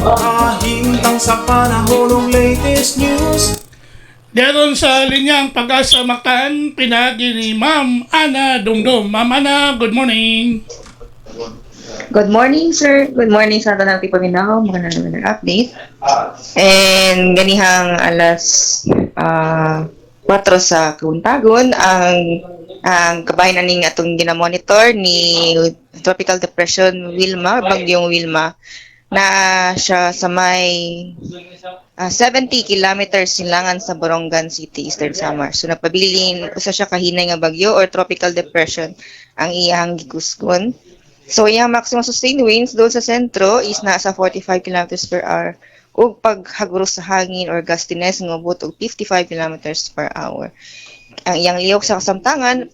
Kahintang sa panahon ng latest news. Diyan sa linyang Pag-asa Mactan, pinagi ni Ma'am Ana Dumdum. Ma'am Ana, good morning. Good morning, sir. Good morning sa tanang tipo minaw. Mga naman update. And ganihang alas 4 sa Kauntagon, ang kabahin ning atong ginamonitor ni Tropical Depression Wilma, Bagyong Wilma, na siya sa may 70 kilometers silangan sa Borongan City, Eastern Samar. So napabilin usa siya kahinay nga bagyo or tropical depression ang iyang gikuskon. So, yung maximum sustained winds doon sa sentro is nasa 45 kilometers per hour. O paghagros sa hangin or gustiness ng ubot og 55 kilometers per hour. Ang iyang liyok sa kasamtangan,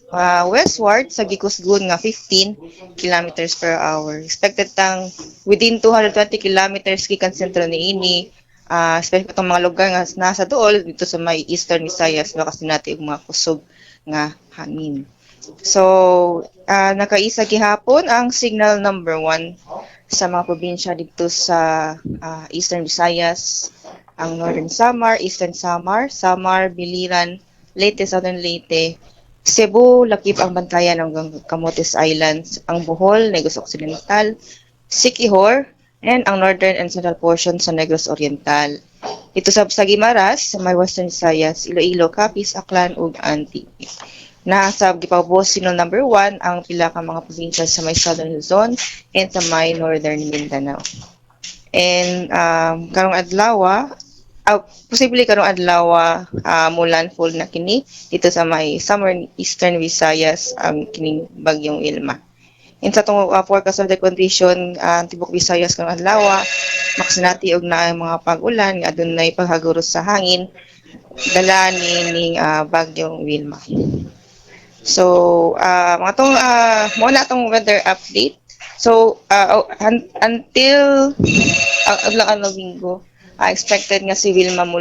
westward sa gikusgon nga 15 kilometers per hour. Expected tang within 220 kilometers gikan sentro ni ini. Especially itong mga lugar nga nasa dool dito sa may Eastern Visayas, baka sinati mga kusog nga hangin. So, nakaisa gihapon ang signal number 1 sa mga probinsya dito sa Eastern Visayas, ang Northern Samar, Eastern Samar, Samar, Biliran, Leyte, Southern Leyte, Cebu, lakip ang bantayan ng Camotes Islands, ang Bohol, Negros Occidental, Siquijor, and ang northern and central portion sa Negros Oriental. Ito sa Guimaras, sa may Western Visayas, Iloilo, Capiz, Aklan, ug Antique. Nasa gipabos signal number 1 ang pila ka mga probinsya sa may Southern Luzon and sa may Northern Mindanao. And karong adlaw, posible karong adlaw mulan full na kini dito sa may Southern Eastern Visayas ang kining bagyong Wilma. And sa itong forecast of the condition, tibok Visayas karong adlaw, maksinati og na ang mga pag-ulan nga adunay paghaguros sa hangin dala ni bagyong Wilma. So, mga tong mo na tong weather update. So, until adlaw linggo, expected nga si Wilma mo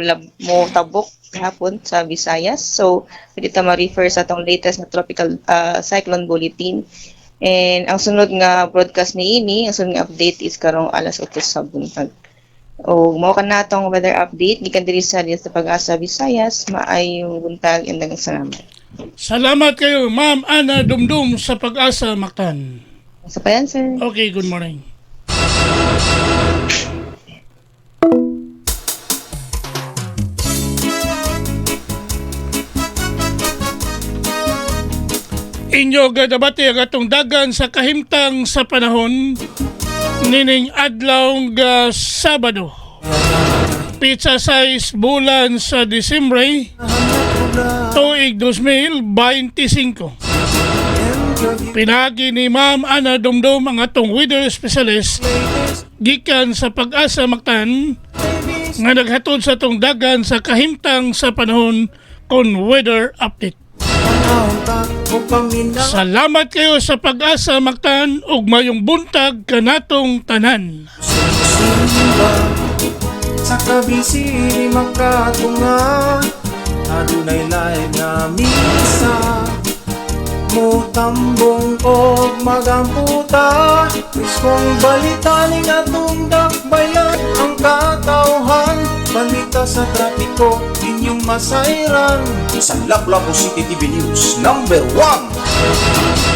tabok hapon sa Visayas. So, pwede ta ma-refer sa tong latest na tropical cyclone bulletin. And ang sunod nga broadcast ni ini, ang sunod nga update is karong alas 8 sa buntag. O mao kana tong weather update gikan diri sa Pag-asa Visayas. Maayong buntag and daghang salamat. Salamat kayo, Ma'am Ana Dumdum sa Pag-asa Mactan. Sa pa yan, sir. Okay, good morning. Inyo gadabati ang atong dagan sa kahimtang sa panahon nining adlaw nga Sabado. Pizza size bulan sa Disyembre tuig 2025. Pinagi ni Ma'am Ana Dumdum ang atong weather specialist gikan sa Pag-asa Mactan nga naghatod sa atong dagan sa kahimtang sa panahon kon weather update. Salamat kayo sa Pag-asa Mactan ug mayong buntag kanatong tanan. Sa kabisi makatunga, adunay live nga misa, mutambong og magamputa, iskong balita ning atong dakbayan, ang katawhan, balita sa trapiko, inyong masayran. Sa Lapu-Lapu City TV News, number 1.